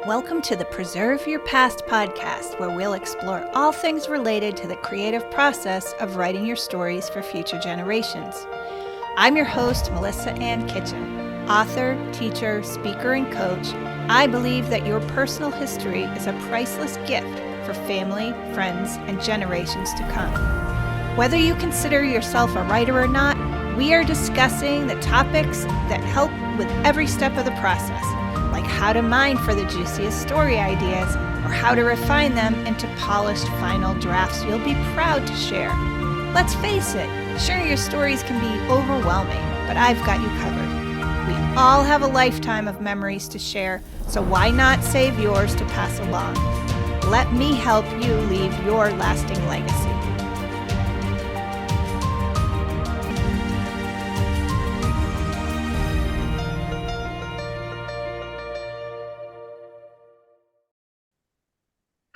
Welcome to the Preserve Your Past podcast, where we'll explore all things related to the creative process of writing your stories for future generations. I'm your host, Melissa Ann Kitchen. Author, teacher, speaker, and coach, I believe that your personal history is a priceless gift for family, friends, and generations to come. Whether you consider yourself a writer or not, we are discussing the topics that help with every step of the process, like how to mine for the juiciest story ideas or how to refine them into polished final drafts you'll be proud to share. Let's face it, sure, your stories can be overwhelming, but I've got you covered. We all have a lifetime of memories to share, so why not save yours to pass along? Let me help you leave your lasting legacy.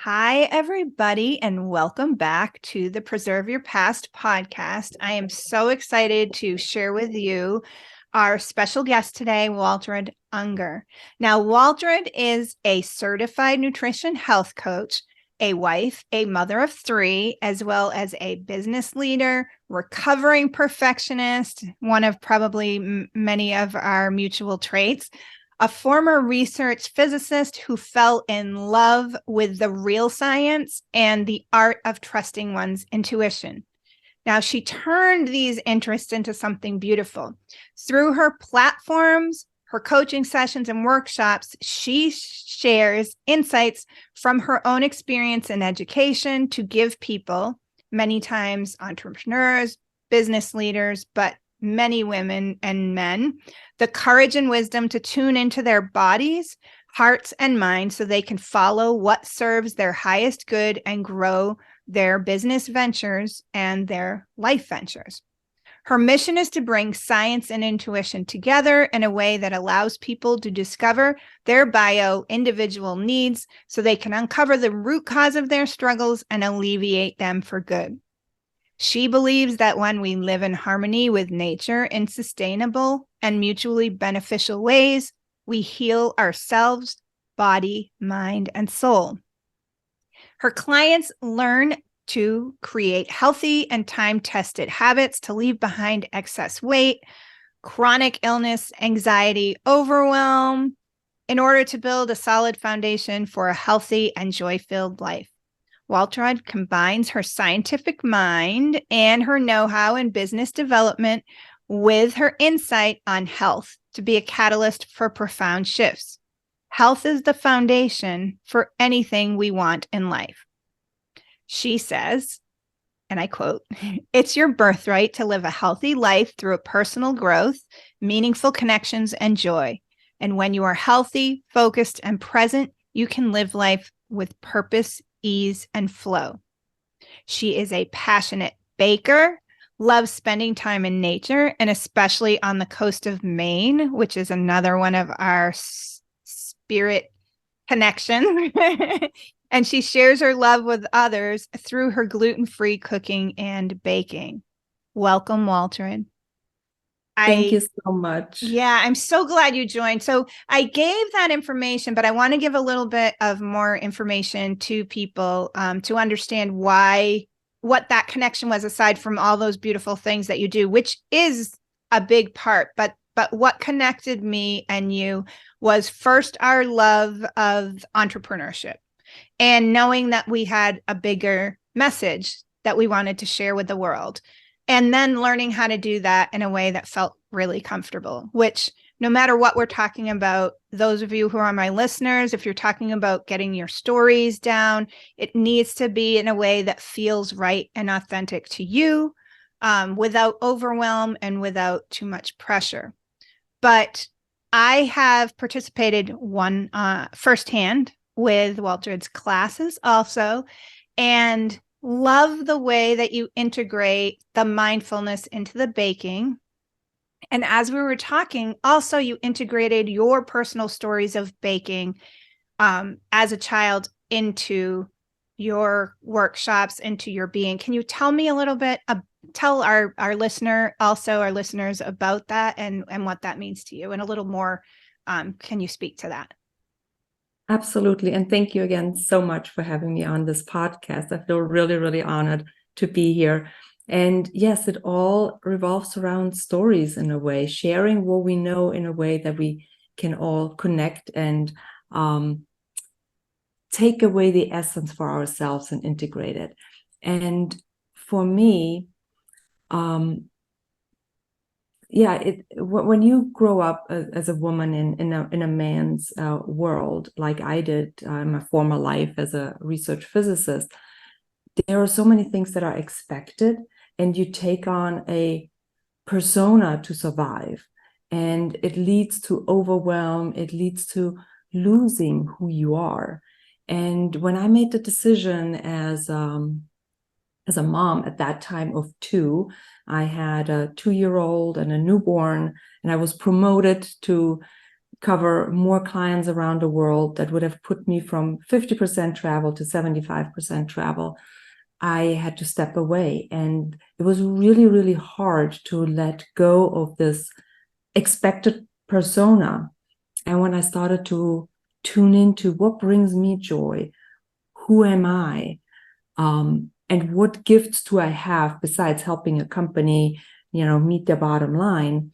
Hi, everybody, and welcome back to the Preserve Your Past podcast. I am so excited to share with you our special guest today, Waltraud Unger. Now, Waltraud is a certified nutrition health coach, a wife, a mother of three, as well as a business leader, recovering perfectionist, one of probably many of our mutual traits, a former research physicist who fell in love with the real science and the art of trusting one's intuition. Now, she turned these interests into something beautiful. Through her platforms, her coaching sessions, and workshops, she shares insights from her own experience in education to give people, many times entrepreneurs, business leaders, but many women and men, the courage and wisdom to tune into their bodies, hearts, and minds so they can follow what serves their highest good and grow their business ventures and their life ventures. Her mission is to bring science and intuition together in a way that allows people to discover their individual needs so they can uncover the root cause of their struggles and alleviate them for good. She believes that when we live in harmony with nature in sustainable and mutually beneficial ways, we heal ourselves, body, mind, and soul. Her clients learn to create healthy and time-tested habits to leave behind excess weight, chronic illness, anxiety, overwhelm, in order to build a solid foundation for a healthy and joy-filled life. Waltraud combines her scientific mind and her know-how in business development with her insight on health to be a catalyst for profound shifts. Health is the foundation for anything we want in life. She says, and I quote, "It's your birthright to live a healthy life through a personal growth, meaningful connections, and joy. And when you are healthy, focused, and present, you can live life with purpose, ease, and flow." She is a passionate baker, loves spending time in nature, and especially on the coast of Maine, which is another one of our spirit connections. And she shares her love with others through her gluten-free cooking and baking. Welcome, Waltraud. Thank you so much. Yeah, I'm so glad you joined. So I gave that information, but I want to give a little bit of more information to people to understand what that connection was, aside from all those beautiful things that you do, which is a big part. But what connected me and you was first our love of entrepreneurship and knowing that we had a bigger message that we wanted to share with the world. And then learning how to do that in a way that felt really comfortable, which no matter what we're talking about, those of you who are my listeners, if you're talking about getting your stories down, it needs to be in a way that feels right and authentic to you, without overwhelm and without too much pressure. But I have participated firsthand with Waltraud's classes also, and love the way that you integrate the mindfulness into the baking. And as we were talking, also you integrated your personal stories of baking as a child into your workshops, into your being. Can you tell me a little bit, tell our listeners about that and what that means to you, and a little more, can you speak to that? Absolutely. And thank you again so much for having me on this podcast. I feel really, really honored to be here. And yes, it all revolves around stories in a way, sharing what we know in a way that we can all connect and um, take away the essence for ourselves and integrate it. And for me, um, when you grow up as a woman in a man's world, like I did in my former life as a research physicist, there are so many things that are expected, and you take on a persona to survive, and it leads to overwhelm. It leads to losing who you are. And when I made the decision as a mom at that time of two. I had a 2-year-old and a newborn, and I was promoted to cover more clients around the world that would have put me from 50% travel to 75% travel. I had to step away, and it was really, really hard to let go of this expected persona. And when I started to tune into what brings me joy, who am I? And what gifts do I have besides helping a company, meet their bottom line?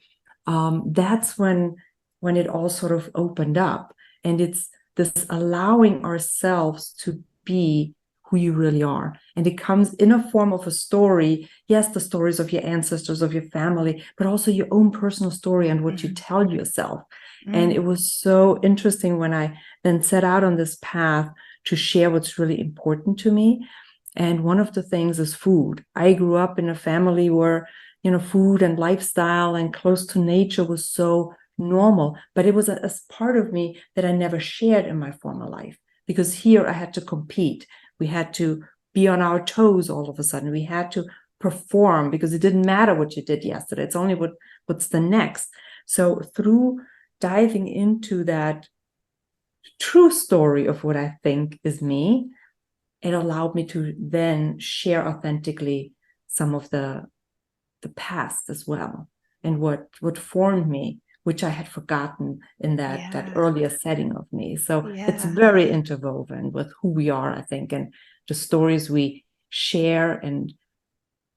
That's when it all sort of opened up, and it's this allowing ourselves to be who you really are, and it comes in a form of a story. Yes, the stories of your ancestors, of your family, but also your own personal story and what you tell yourself. And it was so interesting when I then set out on this path to share what's really important to me. And one of the things is food. I grew up in a family where, food and lifestyle and close to nature was so normal, but it was a part of me that I never shared in my former life, because here I had to compete. We had to be on our toes all of a sudden. We had to perform because it didn't matter what you did yesterday. It's only what's the next. So through diving into that true story of what I think is me, it allowed me to then share authentically some of the past as well, and what formed me, which I had forgotten in that Yeah. earlier setting of me. So it's Yeah. very interwoven with who we are, I think, and the stories we share and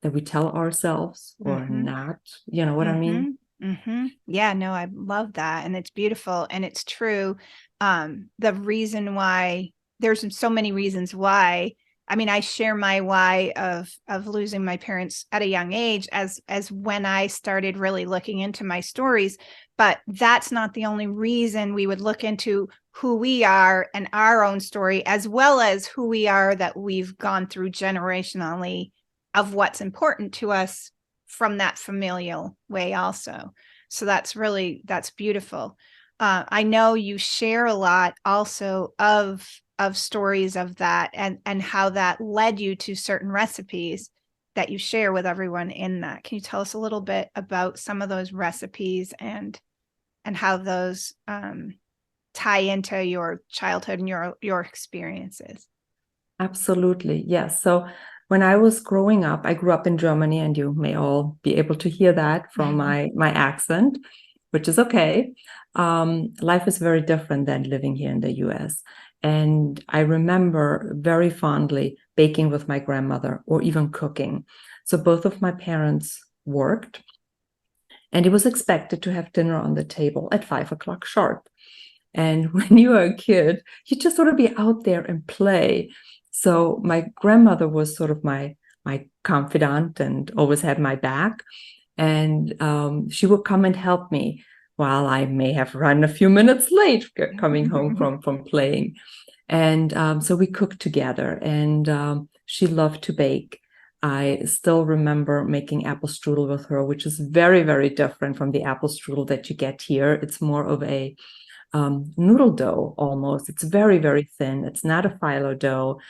that we tell ourselves or Mm-hmm. not. You know what I Mm-hmm. mean? Mm-hmm. Yeah, no, I love that. And it's beautiful and it's true. The reason why there's so many reasons why. I mean, I share my why of losing my parents at a young age as when I started really looking into my stories, but that's not the only reason we would look into who we are and our own story, as well as who we are that we've gone through generationally of what's important to us from that familial way also. So that's beautiful. I know you share a lot also of stories of that and how that led you to certain recipes that you share with everyone in that. Can you tell us a little bit about some of those recipes and how those tie into your childhood and your experiences? Absolutely. Yes. So when I was growing up, I grew up in Germany, and you may all be able to hear that from my accent, which is okay. Life is very different than living here in the US. And I remember very fondly baking with my grandmother or even cooking. So both of my parents worked, and it was expected to have dinner on the table at 5 o'clock sharp. And when you are a kid, you just sort of be out there and play. So my grandmother was sort of my confidant and always had my back. And she would come and help me while I may have run a few minutes late coming home from playing. And so we cooked together, and she loved to bake. I still remember making apple strudel with her, which is very, very different from the apple strudel that you get here. It's more of a noodle dough almost. It's very, very thin. It's not a phyllo dough.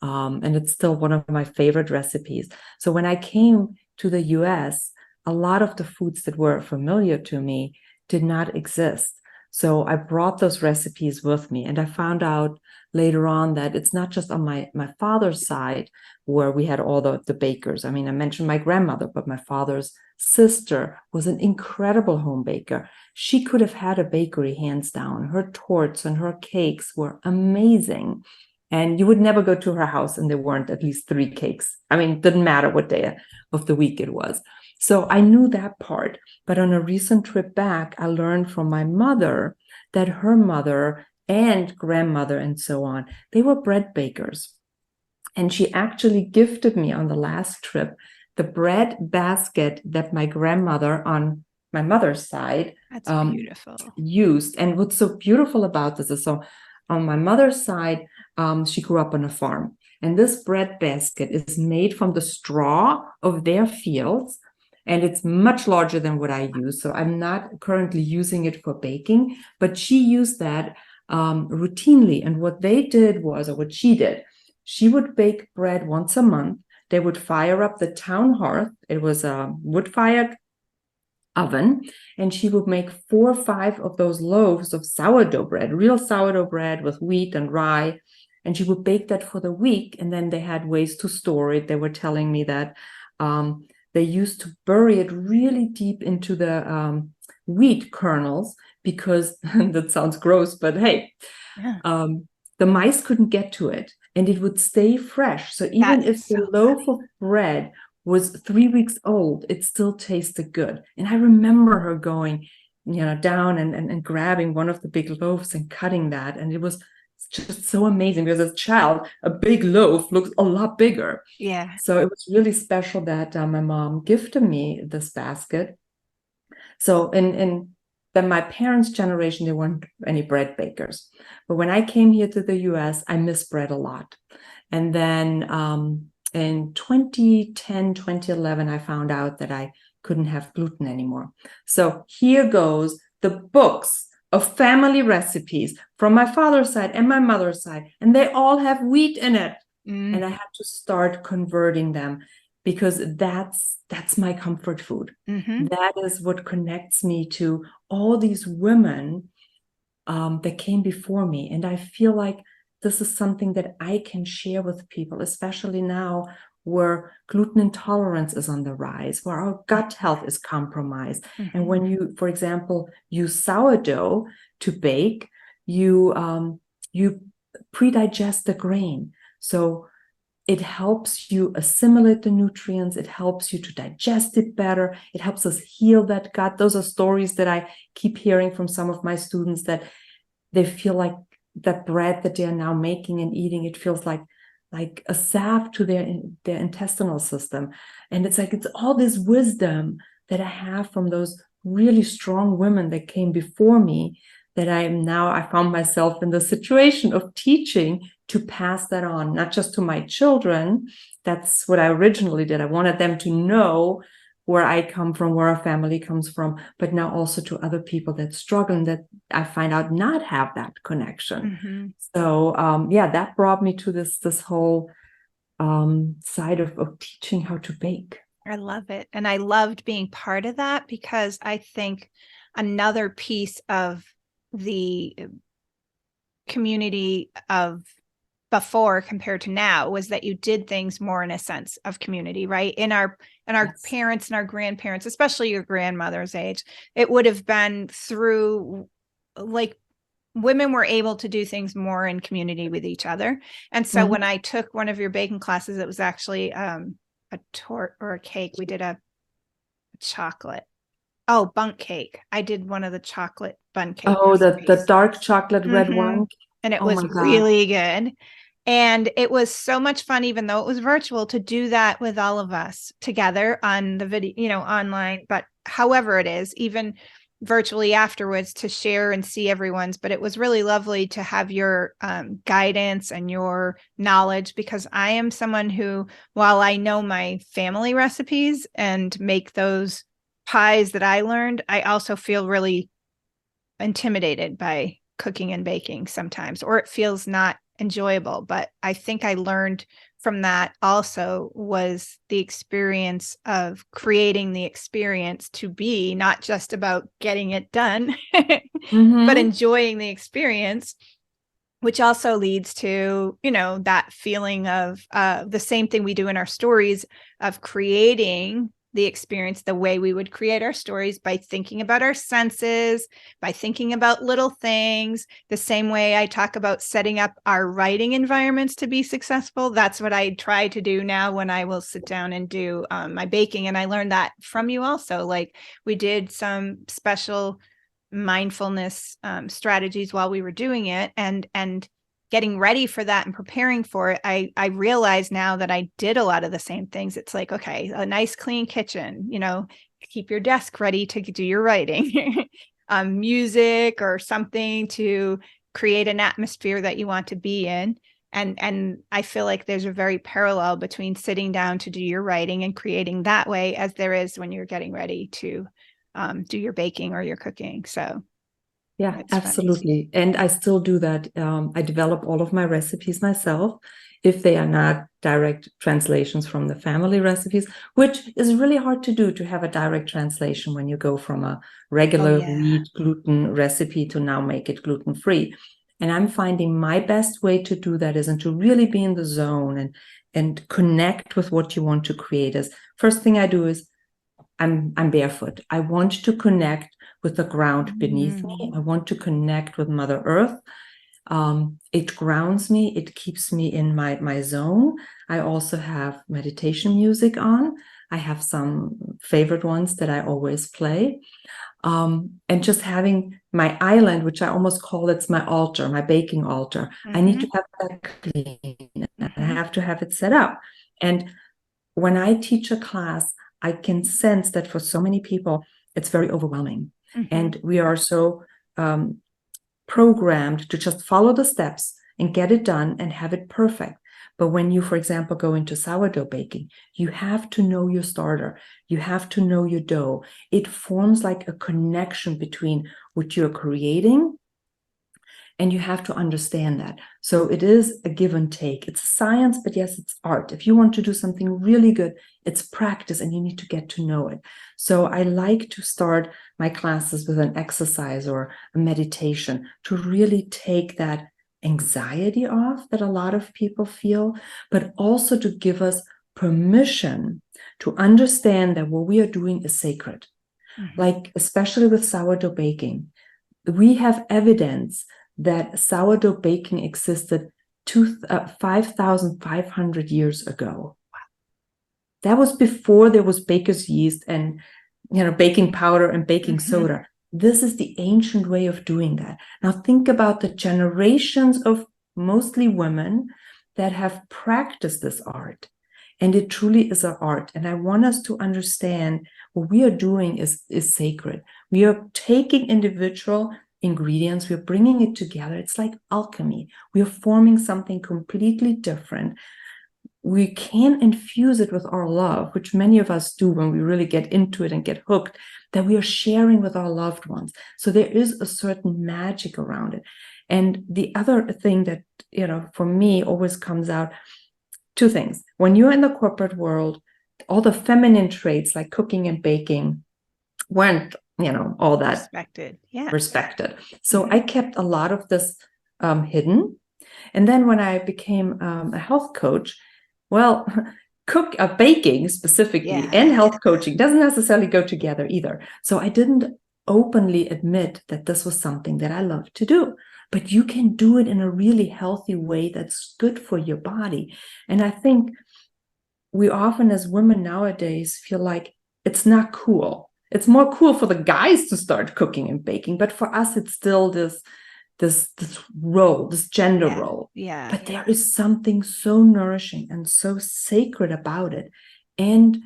And it's still one of my favorite recipes. So when I came to the US, a lot of the foods that were familiar to me did not exist. So I brought those recipes with me, and I found out later on that it's not just on my father's side where we had all the bakers. I mean, I mentioned my grandmother, but my father's sister was an incredible home baker. She could have had a bakery, hands down. Her torts and her cakes were amazing. And you would never go to her house and there weren't at least 3 cakes. I mean, it didn't matter what day of the week it was. So I knew that part. But on a recent trip back, I learned from my mother that her mother and grandmother and so on, they were bread bakers. And she actually gifted me on the last trip the bread basket that my grandmother on my mother's side That's beautiful. used. And what's so beautiful about this is, so on my mother's side, she grew up on a farm. And this bread basket is made from the straw of their fields. And it's much larger than what I use. So I'm not currently using it for baking, but she used that routinely. And what they did was, or what she did, she would bake bread once a month. They would fire up the town hearth. It was a wood-fired oven, and she would make 4 or 5 of those loaves of sourdough bread, real sourdough bread with wheat and rye. And she would bake that for the week. And then they had ways to store it. They were telling me that they used to bury it really deep into the wheat kernels because that sounds gross, but hey, the mice couldn't get to it and it would stay fresh. So even if the loaf of bread was 3 weeks old, it still tasted good. And I remember her going, down and grabbing one of the big loaves and cutting that. And it was just so amazing because as a child, a big loaf looks a lot bigger. Yeah. So it was really special that my mom gifted me this basket. So in then my parents' generation, there weren't any bread bakers. But when I came here to the US, I missed bread a lot. And then in 2010, 2011, I found out that I couldn't have gluten anymore. So here goes the books of family recipes from my father's side and my mother's side, and they all have wheat in it. And I had to start converting them because that's my comfort food. That is what connects me to all these women that came before me. And I feel like this is something that I can share with people, especially now where gluten intolerance is on the rise, where our gut health is compromised. And when you, for example, use sourdough to bake, you pre-digest the grain. So it helps you assimilate the nutrients. It helps you to digest it better. It helps us heal that gut. Those are stories that I keep hearing from some of my students, that they feel like that bread that they are now making and eating, it feels like a salve to their intestinal system. And it's like, it's all this wisdom that I have from those really strong women that came before me, that I found myself in the situation of teaching to pass that on, not just to my children. That's what I originally did. I wanted them to know where I come from, where our family comes from, but now also to other people that struggle and that I find out not have that connection. So that brought me to this whole side of teaching how to bake. I love it. And I loved being part of that, because I think another piece of the community of before compared to now was that you did things more in a sense of community, right? In our parents and our grandparents, especially your grandmother's age, it would have been through, like, women were able to do things more in community with each other. And so when I took one of your baking classes, it was actually a tort or a cake. We did a chocolate bundt cake. I did one of the chocolate bundt cake. Oh, the dark chocolate red wine. And it was really good. And it was so much fun, even though it was virtual, to do that with all of us together on the video, online. But however it is, even virtually afterwards, to share and see everyone's. But it was really lovely to have your guidance and your knowledge, because I am someone who, while I know my family recipes and make those pies that I learned, I also feel really intimidated by cooking and baking sometimes, or it feels not enjoyable. But I think I learned from that also was the experience of creating the experience to be not just about getting it done, but enjoying the experience, which also leads to, that feeling of the same thing we do in our stories of creating the experience the way we would create our stories, by thinking about our senses, by thinking about little things. The same way I talk about setting up our writing environments to be successful, that's what I try to do now when I will sit down and do my baking. And I learned that from you also. Like, we did some special mindfulness strategies while we were doing it, and getting ready for that and preparing for it, I realize now that I did a lot of the same things. It's like, okay, a nice clean kitchen, keep your desk ready to do your writing, music or something to create an atmosphere that you want to be in. And I feel like there's a very parallel between sitting down to do your writing and creating that way as there is when you're getting ready to do your baking or your cooking. So yeah, it's fun. absolutely. And I still do that. I develop all of my recipes myself, if they are not direct translations from the family recipes, which is really hard to do, to have a direct translation when you go from a regular wheat gluten recipe to now make it gluten-free. And I'm finding my best way to do that is, and to really be in the zone and connect with what you want to create, is first thing I do is I'm barefoot. I want to connect with the ground beneath me. I want to connect with Mother Earth. It grounds me. It keeps me in my zone. I also have meditation music on. I have some favorite ones that I always play. And just having my island, which I almost call it's my altar, my baking altar. I need to have that clean. I have to have it set up. And when I teach a class, I can sense that for so many people, it's very overwhelming. And we are so programmed to just follow the steps and get it done and have it perfect. But when you, for example, go into sourdough baking, you have to know your starter. You have to know your dough. It forms like a connection between what you're creating, and you have to understand that. So it is a give and take. It's science, but yes, it's art. If you want to do something really good, it's practice, and you need to get to know it. So I like to start my classes with an exercise or a meditation to really take that anxiety off that a lot of people feel, but also to give us permission to understand that what we are doing is sacred. Like, especially with sourdough baking, we have evidence that sourdough baking existed 5,500 years ago. That was before there was baker's yeast and baking powder and baking soda. This is the ancient way of doing that. Now think about the generations of mostly women that have practiced this art. And it truly is an art. And I want us to understand what we are doing is sacred. We are taking individual ingredients, we're bringing it together. It's like alchemy. We are forming something completely different. We can infuse it with our love, which many of us do when we really get into it and get hooked, that we are sharing with our loved ones. So there is a certain magic around it. And the other thing that, for me always comes out, two things. When you're in the corporate world, all the feminine traits like cooking and baking weren't, all that respected. So I kept a lot of this hidden. And then when I became a health coach, well, baking specifically and health coaching doesn't necessarily go together either. So I didn't openly admit that this was something that I love to do. But you can do it in a really healthy way that's good for your body. And I think we often, as women nowadays, feel like it's not cool. It's more cool for the guys to start cooking and baking, but for us, it's still this role, this gender role. But there is something so nourishing and so sacred about it. And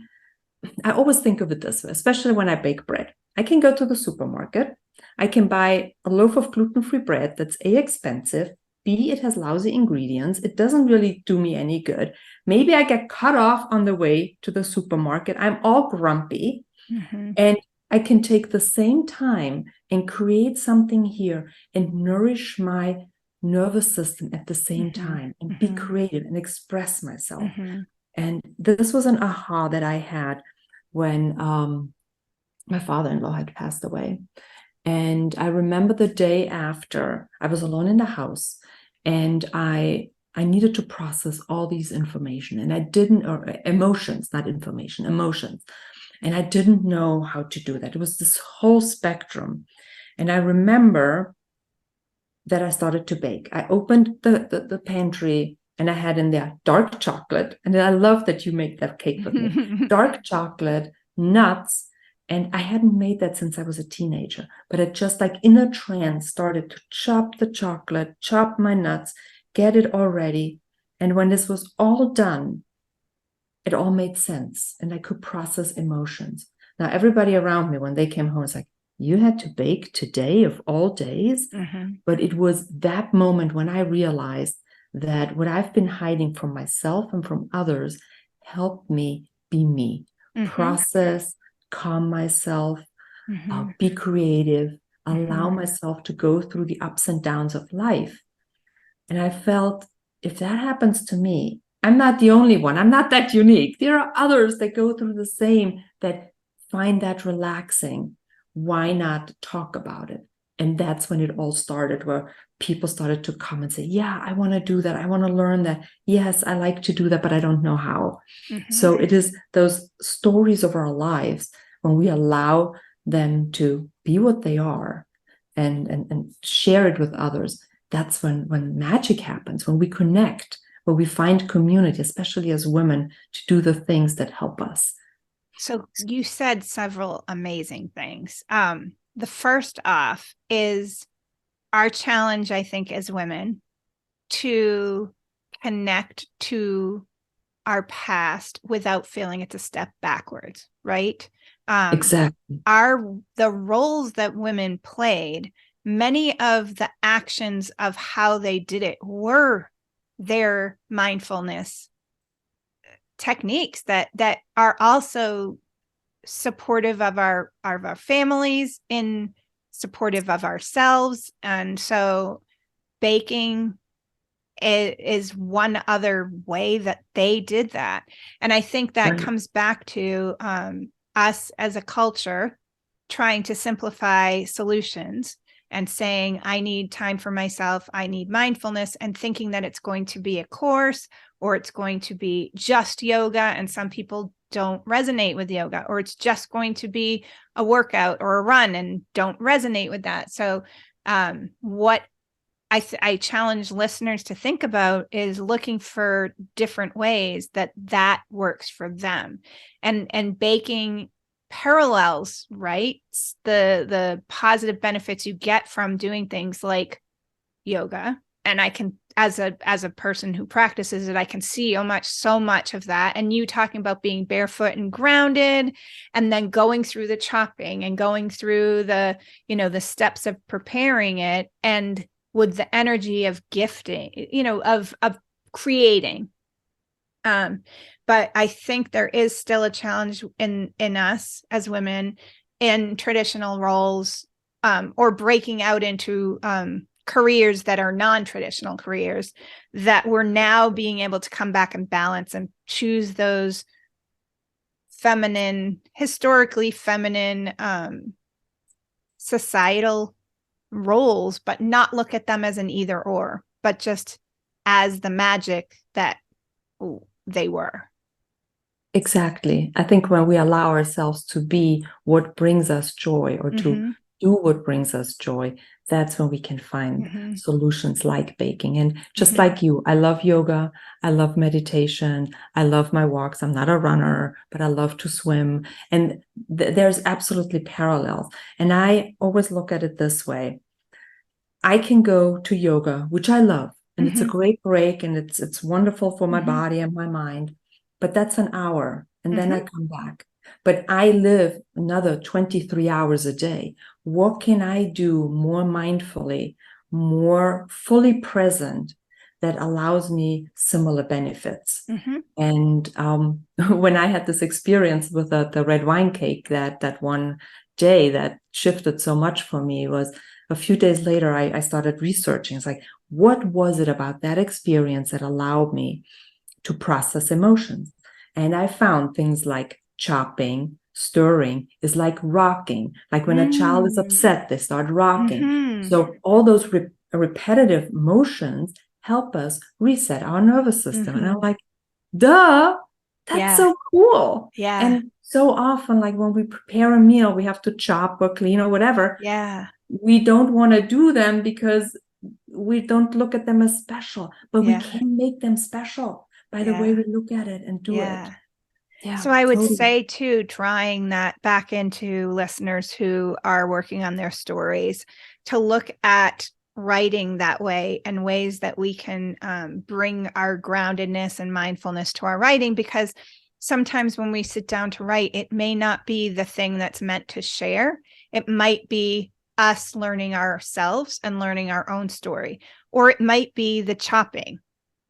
I always think of it this way, especially when I bake bread. I can go to the supermarket. I can buy a loaf of gluten-free bread that's A, expensive, B, it has lousy ingredients. It doesn't really do me any good. Maybe I get cut off on the way to the supermarket. I'm all grumpy. And I can take the same time and create something here and nourish my nervous system at the same time and be creative and express myself. And this was an aha that I had when my father-in-law had passed away. And I remember the day after, I was alone in the house, and I I needed to process all these information, and I didn't, or emotions, not information, emotions. And I didn't know how to do that. It was this whole spectrum. And I remember that I started to bake. I opened the pantry, and I had in there dark chocolate. And I love that you make that cake with me. Dark chocolate, nuts. And I hadn't made that since I was a teenager. But it just like in a trance started to chop the chocolate, chop my nuts, get it all ready. And when this was all done, it all made sense. And I could process emotions. Now, everybody around me, when they came home, was like, you had to bake today of all days? Mm-hmm. But it was that moment when I realized that what I've been hiding from myself and from others helped me be me, process, calm myself, be creative, allow myself to go through the ups and downs of life. And I felt, if that happens to me, I'm not the only one. I'm not that unique. There are others that go through the same, that find that relaxing. Why not talk about it? And that's when it all started, where people started to come and say, yeah, I want to do that. I want to learn that. Yes, I like to do that, but I don't know how. So it is those stories of our lives, when we allow them to be what they are and share it with others. That's when magic happens, when we connect, when we find community, especially as women, to do the things that help us. So you said several amazing things. The first off is our challenge, I think, as women to connect to our past without feeling it's a step backwards, right? Exactly. The roles that women played, many of the actions of how they did it were their mindfulness techniques that are also supportive of our families, in supportive of ourselves. And so baking is one other way that they did that. And I think that comes back to us as a culture trying to simplify solutions and saying, I need time for myself, I need mindfulness, and thinking that it's going to be a course or it's going to be just yoga. And some people don't resonate with yoga, or it's just going to be a workout or a run and don't resonate with that. So what I challenge listeners to think about is looking for different ways that works for them, and baking parallels, right? The positive benefits you get from doing things like yoga. And I can, as a person who practices it, I can see so much of that. And you talking about being barefoot and grounded, and then going through the chopping and going through the steps of preparing it, and with the energy of gifting, of creating. But I think there is still a challenge in us as women in traditional roles, or breaking out into careers that are non-traditional careers, that we're now being able to come back and balance and choose those historically feminine societal roles, but not look at them as an either or, but just as the magic that they were. Exactly. I think when we allow ourselves to be what brings us joy, or to do what brings us joy, that's when we can find solutions like baking. And just like you, I love yoga, I love meditation, I love my walks. I'm not a runner, but I love to swim. And there's absolutely parallels. And I always look at it this way. I can go to yoga, which I love, and it's a great break, and it's wonderful for my body and my mind. But that's an hour, and then I come back. But I live another 23 hours a day. What can I do more mindfully, more fully present, that allows me similar benefits? And when I had this experience with the red wine cake, that one day that shifted so much for me, was a few days later, I started researching. It's like, what was it about that experience that allowed me to process emotions? And I found things like chopping, stirring is like rocking. Like when a child is upset, they start rocking. So all those repetitive motions help us reset our nervous system. And I'm Mm-hmm. like, duh, that's Yeah. so cool. Yeah. And so often, like when we prepare a meal, we have to chop or clean or whatever. Yeah. We don't want to do them because we don't look at them as special, but we Yeah. can make them special by the way Yeah. we look at it and do it. Yeah. Yeah, So I would totally. say too, drawing that back into listeners who are working on their stories, to look at writing that way and ways that we can bring our groundedness and mindfulness to our writing, because sometimes when we sit down to write, it may not be the thing that's meant to share. It might be us learning ourselves and learning our own story, or it might be the chopping.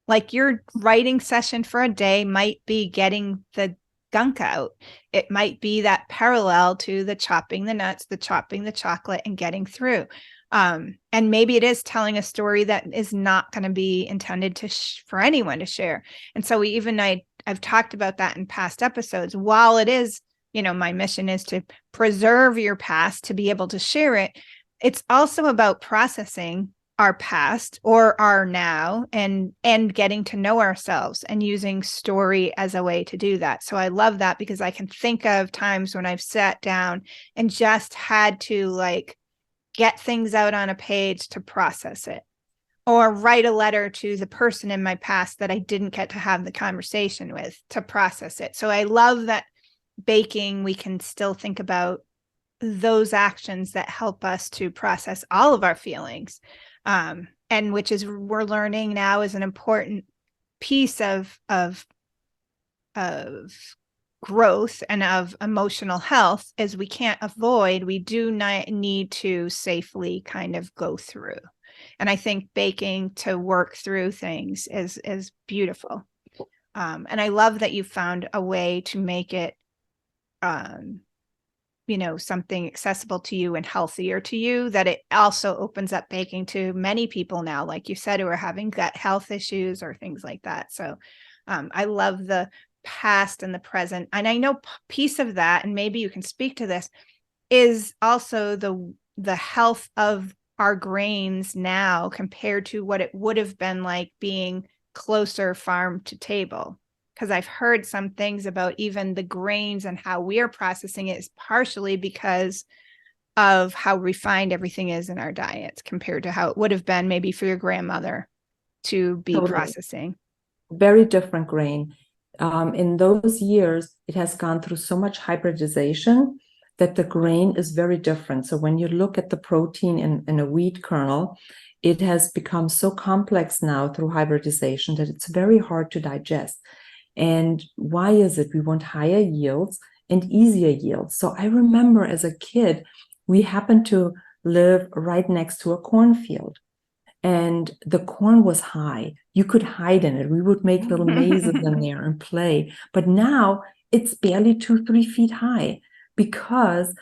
Like your writing session for a day might be getting the gunk out. It might be that parallel to the chopping the nuts, the chopping the chocolate, and getting through. And maybe it is telling a story that is not going to be intended to for anyone to share. And so I've talked about that in past episodes. While it is, my mission is to preserve your past to be able to share it, it's also about processing our past or our now, and getting to know ourselves and using story as a way to do that. So I love that, because I can think of times when I've sat down and just had to like get things out on a page to process it, or write a letter to the person in my past that I didn't get to have the conversation with to process it. So I love that baking, we can still think about those actions that help us to process all of our feelings, and which is we're learning now is an important piece of growth and of emotional health, is we can't avoid, we do not need to safely kind of go through. And I think baking to work through things is beautiful. And I love that you found a way to make it something accessible to you and healthier to you, that it also opens up baking to many people now, like you said, who are having gut health issues or things like that. So I love the past and the present. And I know piece of that, and maybe you can speak to this, is also the health of our grains now compared to what it would have been like being closer farm to table. Because I've heard some things about even the grains and how we're processing it is partially because of how refined everything is in our diets compared to how it would have been maybe for your grandmother to be Totally. processing. Very different grain. In those years, it has gone through so much hybridization that the grain is very different. So when you look at the protein in a wheat kernel, it has become so complex now through hybridization that it's very hard to digest. And why is it? We want higher yields and easier yields. So I remember as a kid, we happened to live right next to a cornfield, and the corn was high. You could hide in it. We would make little mazes in there and play. But now it's barely 2, 3 feet high, because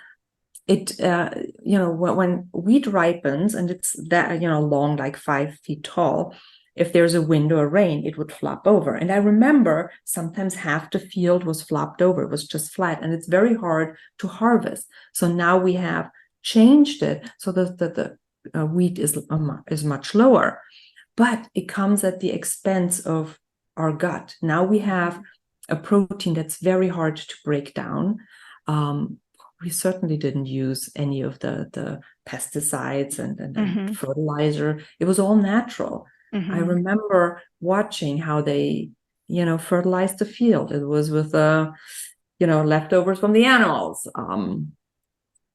it, when wheat ripens and it's that, long, like 5 feet tall, if there's a wind or rain, it would flop over. And I remember sometimes half the field was flopped over. It was just flat, and it's very hard to harvest. So now we have changed it so that the wheat is much lower, but it comes at the expense of our gut. Now we have a protein that's very hard to break down. We certainly didn't use any of the pesticides and fertilizer. It was all natural. I remember watching how they, fertilized the field. It was with leftovers from the animals.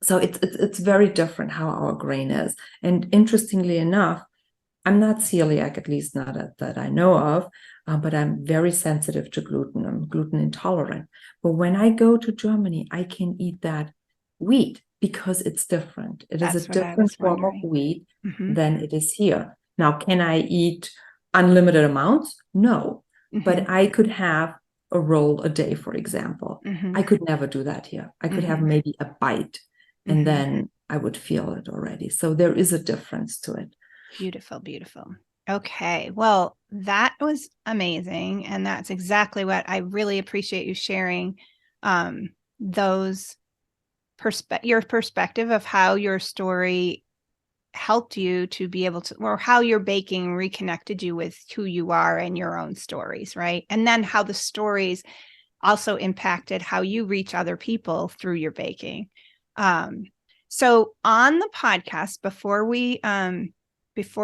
So it's very different how our grain is. And interestingly enough, I'm not celiac, at least not that I know of, but I'm very sensitive to gluten. I'm gluten intolerant. But when I go to Germany, I can eat that wheat because it's different. It is a That's what I different was form of wondering. wheat than it is here. Now, can I eat unlimited amounts? No, but I could have a roll a day, for example. I could never do that here. I could have maybe a bite, and then I would feel it already. So there is a difference to it. Beautiful, beautiful. Okay. Well, that was amazing. And that's exactly what I really appreciate you sharing, those your perspective of how your story helped you to be able to, or how your baking reconnected you with who you are and your own stories, right? And then how the stories also impacted how you reach other people through your baking. So on the podcast, before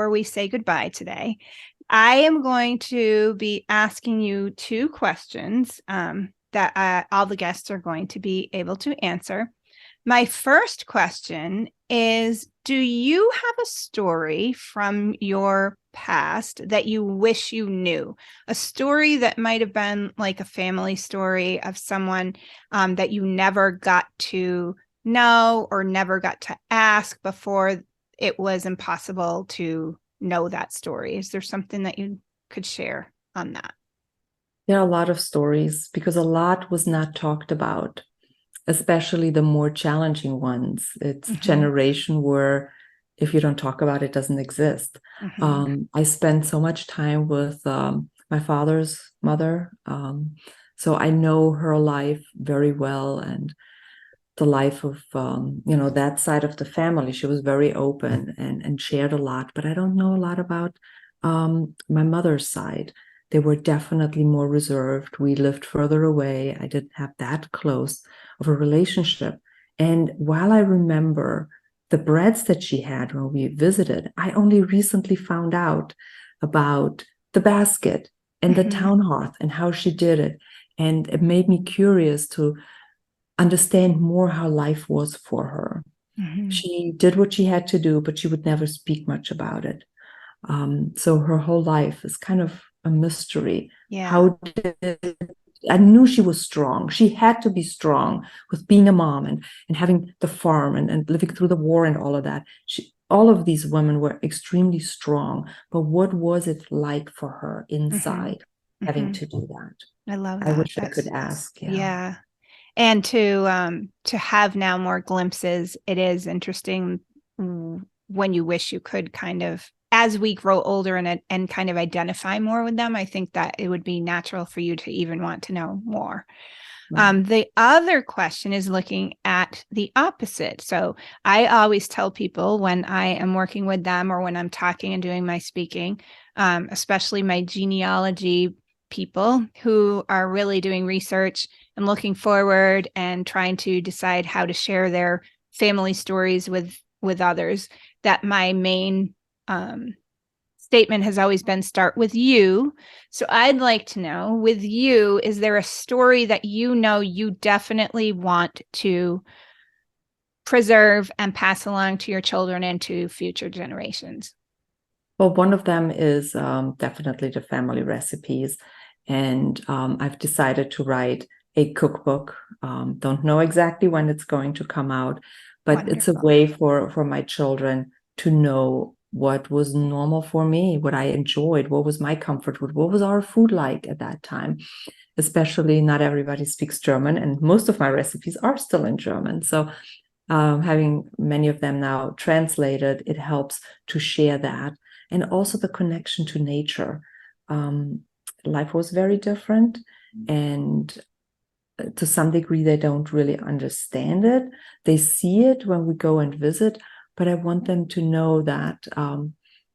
we say goodbye today, I am going to be asking you two questions that all the guests are going to be able to answer. My first question is, do you have a story from your past that you wish you knew? A story that might have been like a family story of someone that you never got to know or never got to ask before it was impossible to know that story. Is there something that you could share on that? There are a lot of stories because a lot was not talked about, especially the more challenging ones. It's a generation where if you don't talk about it, it doesn't exist. I spent so much time with my father's mother. So I know her life very well, and the life of that side of the family. She was very open and shared a lot, but I don't know a lot about my mother's side. They were definitely more reserved. We lived further away. I didn't have that close of a relationship. And while I remember the breads that she had when we visited, I only recently found out about the basket and the town hearth and how she did it. And it made me curious to understand more how life was for her. She did what she had to do, but she would never speak much about it. So her whole life is kind of a mystery. Yeah. How did I knew she was strong. She had to be strong with being a mom and having the farm and living through the war and all of that. All of these women were extremely strong. But what was it like for her inside having to do that? I love that. I wish I could ask. Yeah. And to have now more glimpses, it is interesting when you wish you could kind of, as we grow older and kind of identify more with them, I think that it would be natural for you to even want to know more. Right. The other question is looking at the opposite. So I always tell people when I am working with them or when I'm talking and doing my speaking, especially my genealogy people who are really doing research and looking forward and trying to decide how to share their family stories with others, that my main statement has always been start with you. So I'd like to know, with you, is there a story that you know you definitely want to preserve and pass along to your children and to future generations? Well, one of them is definitely the family recipes. And I've decided to write a cookbook. Don't know exactly when it's going to come out, but Wonderful. It's a way for my children to know what was normal for me, what I enjoyed, what was my comfort food, what was our food like at that time. Especially not everybody speaks German, and most of my recipes are still in German. So having many of them now translated, it helps to share that. And also the connection to nature. Life was very different, and to some degree, they don't really understand it. They see it when we go and visit, but I want them to know that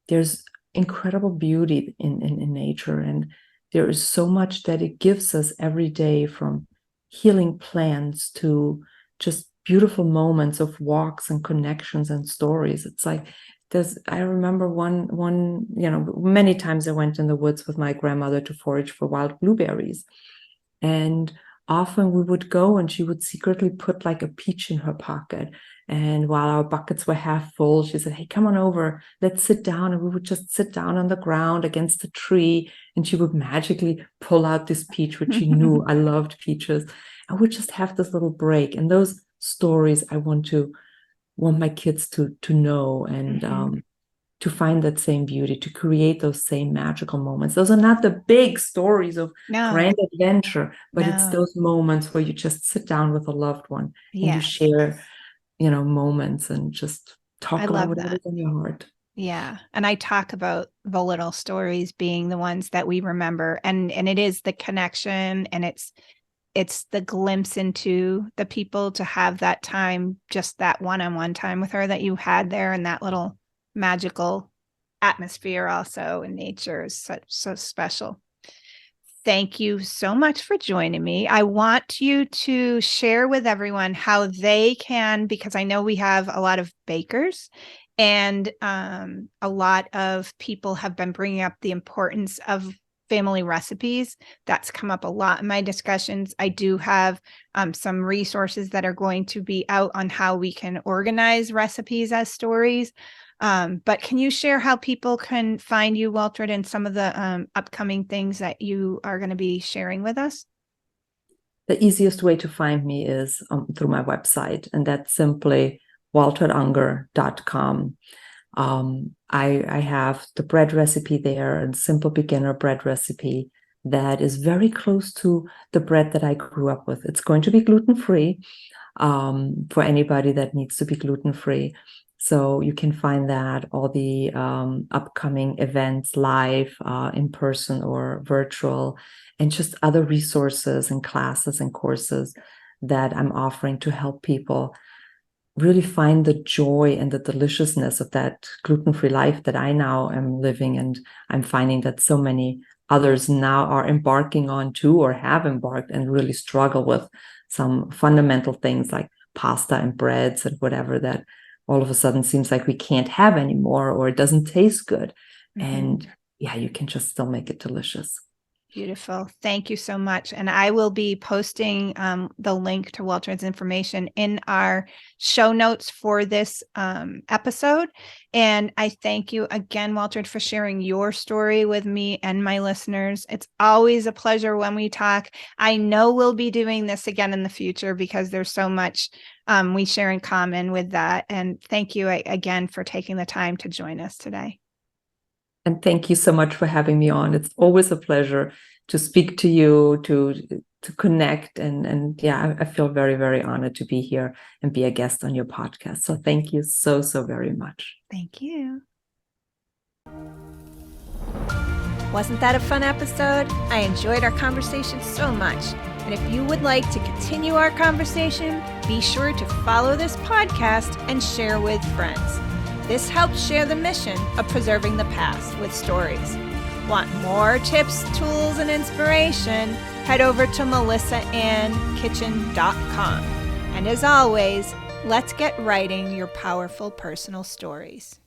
there's incredible beauty in nature, and there is so much that it gives us every day, from healing plants to just beautiful moments of walks and connections and stories. It's like I remember one, many times I went in the woods with my grandmother to forage for wild blueberries. And often we would go and she would secretly put like a peach in her pocket. And while our buckets were half full, she said, "Hey, come on over, let's sit down." And we would just sit down on the ground against a tree. And she would magically pull out this peach, which she knew I loved peaches. And we'd just have this little break. And those stories I want my kids to know, and to find that same beauty, to create those same magical moments. Those are not the big stories of grand adventure, but it's those moments where you just sit down with a loved one and you share, moments and just talk about whatever's in your heart. Yeah. And I talk about the little stories being the ones that we remember. And it is the connection, and it's the glimpse into the people, to have that time, just that one-on-one time with her that you had there in that little magical atmosphere also, and nature is so special. Thank you so much for joining me. I want you to share with everyone how they can, because I know we have a lot of bakers and a lot of people have been bringing up the importance of family recipes. That's come up a lot in my discussions. I do have some resources that are going to be out on how we can organize recipes as stories. But can you share how people can find you, Waltraud, and some of the upcoming things that you are going to be sharing with us? The easiest way to find me is through my website, and that's simply waltraudunger.com. I have the bread recipe there, a simple beginner bread recipe that is very close to the bread that I grew up with. It's going to be gluten-free for anybody that needs to be gluten-free. So you can find that, all the upcoming events live, in person or virtual, and just other resources and classes and courses that I'm offering to help people really find the joy and the deliciousness of that gluten-free life that I now am living. And I'm finding that so many others now are embarking on too, or have embarked, and really struggle with some fundamental things like pasta and breads and whatever that all of a sudden seems like we can't have anymore, or it doesn't taste good. Mm-hmm. And yeah, you can just still make it delicious. Beautiful. Thank you so much. And I will be posting the link to Waltraud's information in our show notes for this episode. And I thank you again, Waltraud, for sharing your story with me and my listeners. It's always a pleasure when we talk. I know we'll be doing this again in the future because there's so much we share in common with that. And thank you again for taking the time to join us today. And thank you so much for having me on. It's always a pleasure to speak to you, to connect. And yeah, I feel very, very honored to be here and be a guest on your podcast. So thank you so very much. Thank you. Wasn't that a fun episode? I enjoyed our conversation so much. And if you would like to continue our conversation, be sure to follow this podcast and share with friends. This helps share the mission of preserving the past with stories. Want more tips, tools, and inspiration? Head over to melissaannkitchen.com. And as always, let's get writing your powerful personal stories.